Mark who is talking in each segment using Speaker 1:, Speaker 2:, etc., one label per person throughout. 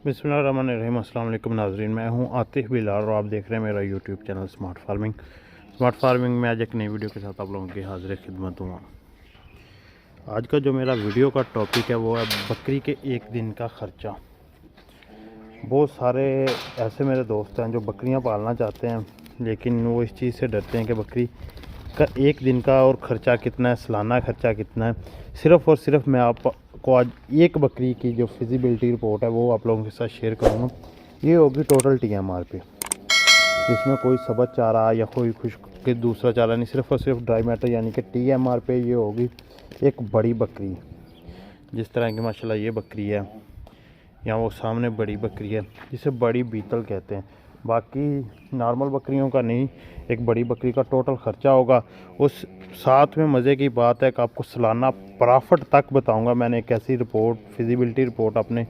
Speaker 1: बिस्मिल्लाहिर्रहमानिर्रहीम। अस्सलाम वालेकुम नाज़रीन, मैं हूं आतिफ बिलाल और आप देख रहे हैं मेरा यूट्यूब चैनल स्मार्ट फार्मिंग में आज एक नई वीडियो के साथ आप लोगों की हाजिर खिदमत हूँ। आज का जो मेरा वीडियो का टॉपिक है वो है बकरी के एक दिन का ख़र्चा। बहुत सारे ऐसे मेरे दोस्त हैं जो बकरियां पालना चाहते हैं, लेकिन वो इस चीज़ से डरते हैं कि बकरी का एक दिन का और ख़र्चा कितना है, सालाना ख़र्चा कितना है। सिर्फ़ और सिर्फ मैं आपको आज एक बकरी की जो फिजिबिलिटी रिपोर्ट है वो आप लोगों के साथ शेयर करूँगा। ये होगी टोटल TMR पे, जिसमें कोई सबज चारा या कोई खुश्क के दूसरा चारा नहीं, सिर्फ़ और सिर्फ ड्राई मैटर यानी कि TMR पे ये होगी एक बड़ी बकरी। जिस तरह की माशाल्लाह ये बकरी है, या वो सामने बड़ी बकरी है जिसे बड़ी बीतल कहते हैं। बाकी नॉर्मल बकरियों का नहीं, एक बड़ी बकरी का टोटल ख़र्चा होगा। उस साथ में मज़े की बात है कि आपको सालाना प्रॉफिट तक बताऊंगा। मैंने एक ऐसी रिपोर्ट, फिजिबिलिटी रिपोर्ट अपने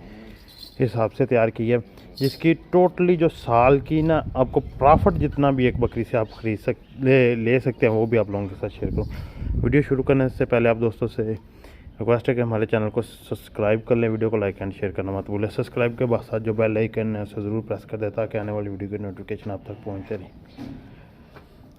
Speaker 1: हिसाब से तैयार की है जिसकी टोटली जो साल की ना आपको प्रॉफिट जितना भी एक बकरी से आप ले सकते हैं वो भी आप लोगों के साथ शेयर करूँ। वीडियो शुरू करने से पहले आप दोस्तों से रिक्वेस्ट है कि हमारे चैनल को सब्सक्राइब कर लें, वीडियो को लाइक एंड शेयर करना मत भूलें। सब्सक्राइब के बाद साथ जो बेल आइकन है उसे ज़रूर प्रेस कर दें ताकि आने वाली वीडियो की नोटिफिकेशन आप तक पहुंचते रहे।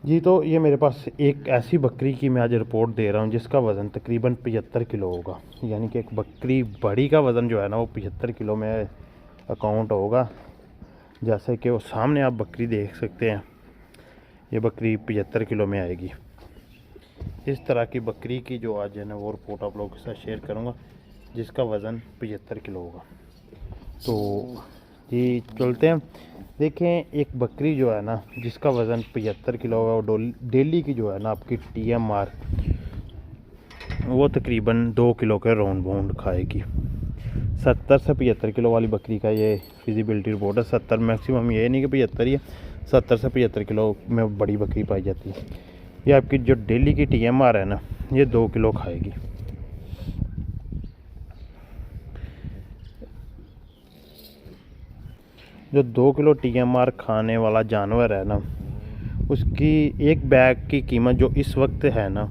Speaker 1: जी, तो ये मेरे पास एक ऐसी बकरी की मैं आज रिपोर्ट दे रहा हूँ जिसका वज़न तकरीबन 75 किलो होगा। यानी कि एक बकरी बड़ी का वज़न जो है ना वो 75 किलो में अकाउंट होगा। जैसे कि वो सामने आप बकरी देख सकते हैं, ये बकरी 75 किलो में आएगी। इस तरह की बकरी की जो आज है ना वो रिपोर्ट आप लोगों के साथ शेयर करूंगा जिसका वज़न 75 किलो होगा। तो जी चलते हैं। देखें, एक बकरी जो है ना जिसका वज़न 75 किलो होगा वो डेली की जो है ना आपकी TMR वो तकरीबन 2 किलो के राउंड बाउंड खाएगी। 70 से 75 किलो वाली बकरी का ये फिजिबिलिटी रिपोर्ट है। 70 मैक्सिमम, ये नहीं कि 75 ही है, 70 से 75 किलो में बड़ी बकरी पाई जाती है। ये आपकी जो डेली की TMR है ना ये 2 किलो खाएगी। जो 2 किलो TMR खाने वाला जानवर है ना उसकी एक बैग की कीमत जो इस वक्त है ना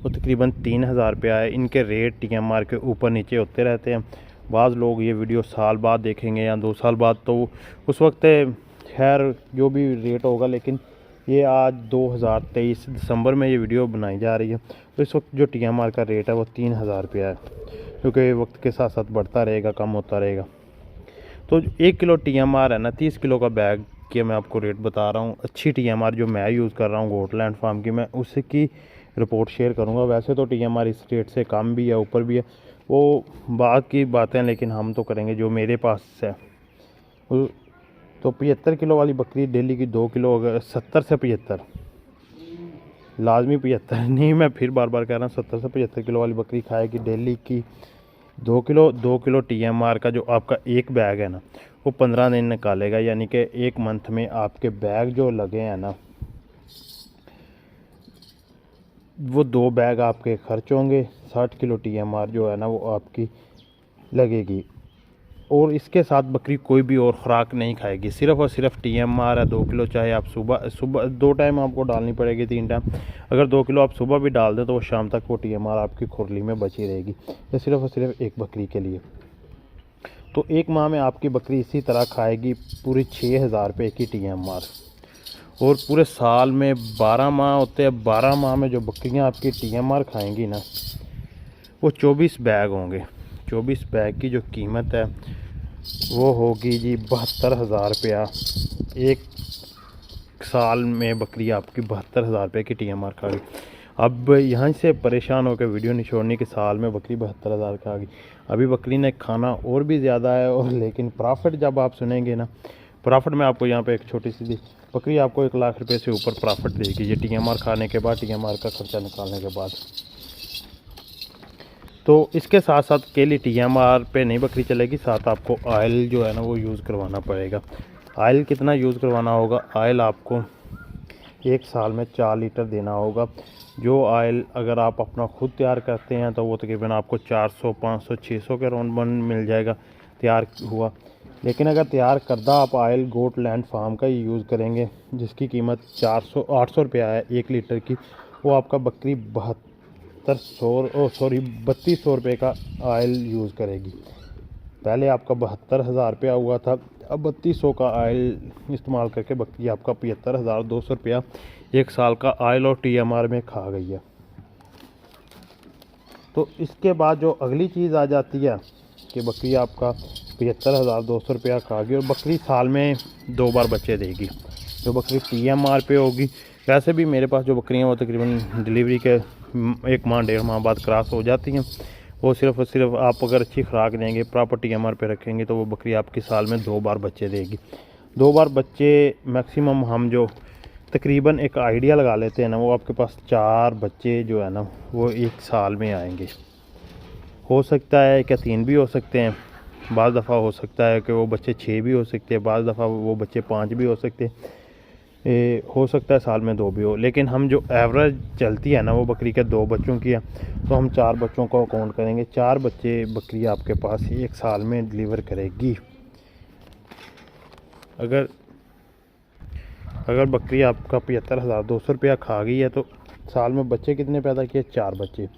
Speaker 1: वो तकरीबन 3000 रुपया है। इनके रेट TMR के ऊपर नीचे होते रहते हैं। बाज़ लोग ये वीडियो साल बाद देखेंगे या 2 साल बाद, तो उस वक्त खैर जो भी रेट होगा, लेकिन ये आज 2023 दिसंबर में ये वीडियो बनाई जा रही है, तो इस वक्त जो TMR का रेट है वो 3000 रुपया है, क्योंकि वक्त के साथ साथ बढ़ता रहेगा, कम होता रहेगा। तो 1 किलो TMR है ना 30 किलो का बैग के मैं आपको रेट बता रहा हूँ। अच्छी TMR जो मैं यूज़ कर रहा हूँ गोटलैंड फार्म की, मैं उसकी रिपोर्ट शेयर करूँगा। वैसे तो TMR इस रेट से कम भी है, ऊपर भी है, वो बात की बातें, लेकिन हम तो करेंगे जो मेरे पास है। तो 75 किलो वाली बकरी डेली की 2 किलो, अगर 70 से 75, लाजमी 75 नहीं, मैं फिर बार बार कह रहा हूँ 70 से 75 किलो वाली बकरी खाएगी डेली की 2 किलो TMR का जो आपका एक बैग है ना वो 15 दिन निकालेगा। यानी कि एक मंथ में आपके बैग जो लगे हैं ना वो 2 बैग आपके खर्च होंगे। 60 किलो TMR जो है ना वो आपकी लगेगी। और इसके साथ बकरी कोई भी और ख़ुराक नहीं खाएगी, सिर्फ़ और सिर्फ TMR है 2 किलो। चाहे आप सुबह 2 टाइम आपको डालनी पड़ेगी, 3 टाइम। अगर 2 किलो आप सुबह भी डाल दें तो वो शाम तक वो TMR आपकी खुरली में बची रहेगी। ये सिर्फ़ और सिर्फ एक बकरी के लिए। तो एक माह में आपकी बकरी इसी तरह खाएगी पूरी 6000 रुपये की TMR। और पूरे साल में 12 माह होते हैं। 12 माह में जो बकरियां आपकी TMR खाएंगी ना वो 24 बैग होंगे। 24 बैग की जो कीमत है वो होगी जी 72,000 रुपया। एक साल में बकरी आपकी 72,000 रुपये की TMR खाएगी। अब यहाँ से परेशान होकर वीडियो नहीं छोड़नी कि साल में बकरी 72,000 का आ गई। अभी बकरी ने खाना और भी ज़्यादा है, और लेकिन प्रॉफिट जब आप सुनेंगे ना, प्रॉफिट में आपको यहाँ पे एक छोटी सी बकरी आपको 1 लाख रुपये से ऊपर प्रॉफिट देगी ये TMR खाने के बाद, TMR का खर्चा निकालने के बाद। तो इसके साथ साथ केवल TMR पे नहीं बकरी चलेगी, साथ आपको ऑयल जो है ना वो यूज़ करवाना पड़ेगा। ऑयल कितना यूज़ करवाना होगा? ऑयल आपको एक साल में 4 लीटर देना होगा। जो ऑयल अगर आप अपना खुद तैयार करते हैं तो वो तकरीबन आपको 400, 500, 600 के राउंड बन मिल जाएगा तैयार हुआ। लेकिन अगर तैयार करदा आप ऑयल गोटलैंड फार्म का ही यूज़ करेंगे जिसकी कीमत 800 रुपया है 1 लीटर की, वो आपका बकरी 3200 रुपये का ऑयल यूज़ करेगी। पहले आपका 72,000 रुपया हुआ था, अब 3200 का आयल इस्तेमाल करके बकरी आपका 75,200 रुपया 1 साल का आयल और TMR में खा गई है। तो इसके बाद जो अगली चीज़ आ जाती है कि बकरी आपका 75,200 रुपया खा गई और बकरी साल में 2 बार बच्चे देगी। जो बकरी TMR पे होगी, वैसे भी मेरे पास जो बकरियां वो तकरीबन डिलीवरी के 1 माह 1.5 माह बाद क्रॉस हो जाती हैं। वो सिर्फ और सिर्फ आप अगर अच्छी खुराक देंगे, प्रॉपर TMR पे रखेंगे तो वो बकरी आपकी साल में 2 बार बच्चे देगी। 2 बार बच्चे मैक्सिमम हम जो तकरीबन एक आइडिया लगा लेते हैं ना, वो आपके पास 4 बच्चे जो है ना वो 1 साल में आएंगे। हो सकता है कि 3 भी हो सकते हैं, बाज़ दफ़ा हो सकता है कि वो बच्चे 6 भी हो सकते हैं, बाज़ दफ़ा वो बच्चे 5 भी हो सकते हैं, हो सकता है साल में 2 भी हो। लेकिन हम जो एवरेज चलती है ना वो बकरी के 2 बच्चों की है, तो हम 4 बच्चों को काउंट करेंगे। 4 बच्चे बकरी आपके पास 1 साल में डिलीवर करेगी। अगर बकरी आपका 75,200 रुपया खा गई है तो साल में बच्चे कितने पैदा किए? 4 बच्चे।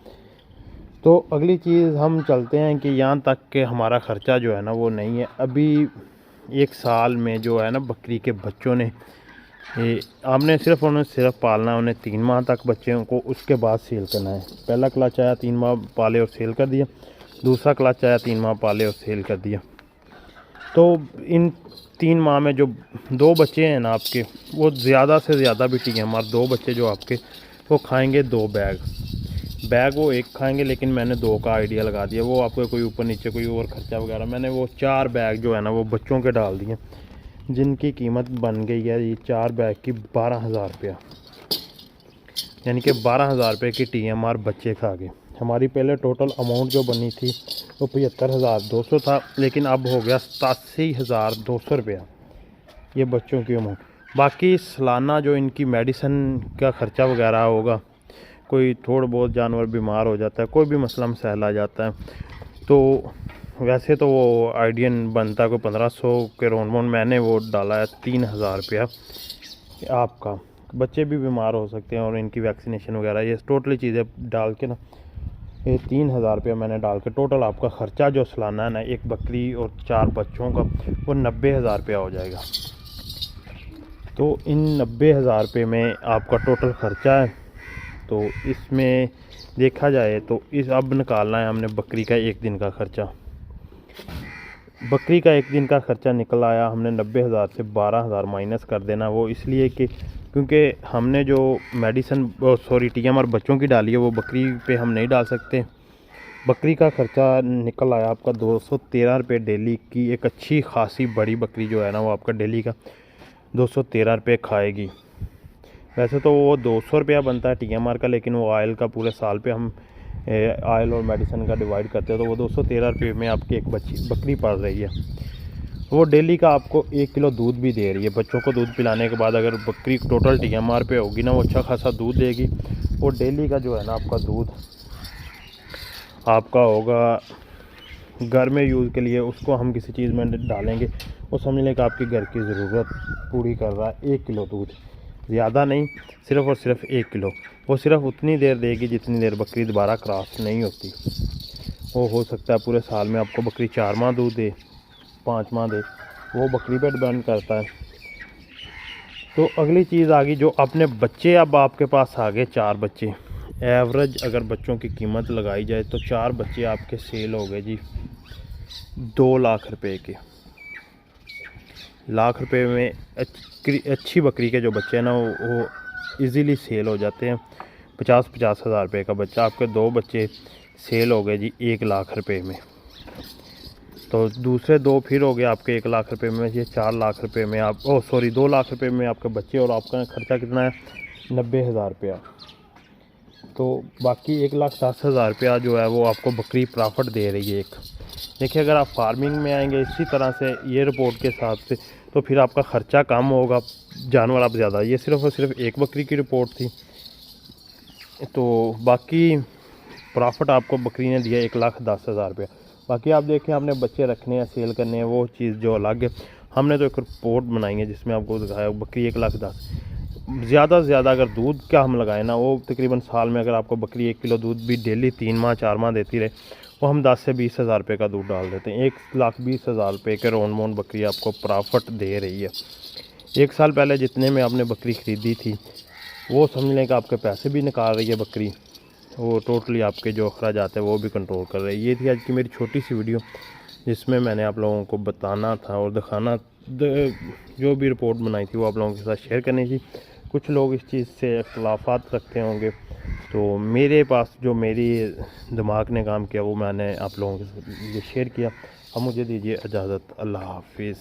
Speaker 1: तो अगली चीज़ हम चलते हैं कि यहाँ तक कि हमारा ख़र्चा जो है ना वो नहीं है। अभी 1 साल में जो है ना बकरी के बच्चों ने आपने उन्हें सिर्फ पालना है, उन्हें 3 माह तक बच्चों को, उसके बाद सेल करना है। पहला क्लच आया 3 माह पाले और सेल कर दिया, दूसरा क्लच आया 3 माह पाले और सेल कर दिया। तो इन 3 माह में जो 2 बच्चे हैं ना आपके, वो ज़्यादा से ज़्यादा भी TMR 2 बच्चे जो आपके वो खाएंगे 2 बैग वो 1 खाएंगे, लेकिन मैंने 2 का आइडिया लगा दिया। वो आपको कोई ऊपर नीचे कोई और ख़र्चा वगैरह, मैंने वो 4 बैग जो है ना वो बच्चों के डाल दिए, जिनकी कीमत बन गई है ये 4 बैग की 12,000 रुपया, यानी कि 12,000 रुपये की TMR बच्चे खा गए। हमारी पहले टोटल अमाउंट जो बनी थी वो 75,200 था, लेकिन अब हो गया 87,200 रुपया ये बच्चों की अमाउंट। बाकी सालाना जो इनकी मेडिसिन का ख़र्चा वगैरह होगा, कोई थोड़ा बहुत जानवर बीमार हो जाता है, कोई भी मसला मसाइल आ जाता है, तो वैसे तो वो आइडियन बनता है कोई 1500 के राउंड। मैंने वो डाला है 3,000 रुपया। आपका बच्चे भी बीमार हो सकते हैं और इनकी वैक्सीनेशन वगैरह ये टोटली चीज़ें डाल के ना ये 3,000 रुपया मैंने डाल के टोटल आपका ख़र्चा जो सालाना है ना एक बकरी और 4 बच्चों का वो 90,000 रुपया हो जाएगा। तो इन 90,000 रुपये में आपका टोटल ख़र्चा है। तो इसमें देखा जाए तो अब निकालना है हमने बकरी का 1 दिन का ख़र्चा। बकरी का 1 दिन का ख़र्चा निकल आया, हमने 90,000 से 12,000 माइनस कर देना। वो इसलिए कि क्योंकि हमने जो मेडिसिन TMR बच्चों की डाली है वो बकरी पे हम नहीं डाल सकते। बकरी का ख़र्चा निकल आया आपका 213 रुपये डेली की। एक अच्छी खासी बड़ी बकरी जो है ना वो आपका डेली का 213 रुपये खाएगी। वैसे तो वो 200 रुपया बनता है TMR का, लेकिन वो ऑयल का पूरे साल पे हम ऑयल और मेडिसिन का डिवाइड करते हैं तो वो 213 रुपये में आपकी एक बकरी पड़ रही है। वो डेली का आपको 1 किलो दूध भी दे रही है। बच्चों को दूध पिलाने के बाद अगर बकरी टोटल TMR पे होगी ना वो अच्छा खासा दूध देगी। वो डेली का जो है ना आपका दूध आपका होगा घर में यूज़ के लिए, उसको हम किसी चीज़ में डालेंगे, वो समझ लें कि आपकी घर की ज़रूरत पूरी कर रहा है। 1 किलो दूध, ज़्यादा नहीं, सिर्फ़ और सिर्फ 1 किलो। वो सिर्फ उतनी देर देगी जितनी देर बकरी दोबारा क्रॉस नहीं होती। वो हो सकता है पूरे साल में आपको बकरी 4 माह दूध दे, 5 माह दे, वो बकरी पे डिपेंड करता है। तो अगली चीज़ आ गई जो अपने बच्चे, अब आपके पास आ गए 4 बच्चे। एवरेज अगर बच्चों की कीमत लगाई जाए तो 4 बच्चे आपके सेल हो गए जी 2 लाख रुपए के। लाख रुपए में अच्छी बकरी के जो बच्चे हैं ना वो इजीली सेल हो जाते हैं। 50-50 हज़ार रुपये का बच्चा, आपके 2 बच्चे सेल हो गए जी 1 लाख रुपए में। तो दूसरे 2 फिर हो गए आपके 1 लाख रुपए में। ये 4 लाख रुपए में आप 2 लाख रुपए में आपके बच्चे, और आपका खर्चा कितना है 90,000 रुपया। तो बाकी 1,10,000 रुपया जो है वो आपको बकरी प्रॉफिट दे रही है। एक देखिए, अगर आप फार्मिंग में आएंगे इसी तरह से ये रिपोर्ट के हिसाब से तो फिर आपका ख़र्चा कम होगा, जानवर आप ज़्यादा। ये सिर्फ़ और सिर्फ एक बकरी की रिपोर्ट थी। तो बाकी प्रॉफिट आपको बकरी ने दिया 1,10,000 रुपया। बाकी आप देखें, आपने बच्चे रखने हैं, सेल करने हैं, वो चीज़ जो अलग है। हमने तो एक रिपोर्ट बनाई है जिसमें आपको दिखाया बकरी 1,10,000। ज़्यादा से ज़्यादा अगर दूध का हम लगाए ना, वो तकरीबन साल में अगर आपको बकरी 1 किलो दूध भी डेली 3 माह 4 माह देती रहे, वो हम 10 से 20 हज़ार रुपये का दूध डाल देते हैं। 1,20,000 रुपये के रोन मोन बकरी आपको प्रॉफिट दे रही है। 1 साल पहले जितने में आपने बकरी ख़रीदी थी वो समझ लें कि आपके पैसे भी निकाल रही है बकरी, वो टोटली आपके जो अखराजात है वो भी कंट्रोल कर रही है। ये थी आज की मेरी छोटी सी वीडियो जिसमें मैंने आप लोगों को बताना था और दिखाना, जो भी रिपोर्ट बनाई थी वो आप लोगों के साथ शेयर करनी थी। कुछ लोग इस चीज़ से इख्तलाफात रखते होंगे, तो मेरे पास जो मेरी दिमाग ने काम किया वो मैंने आप लोगों के साथ ये शेयर किया। अब मुझे दीजिए इजाज़त। अल्लाह हाफिज़।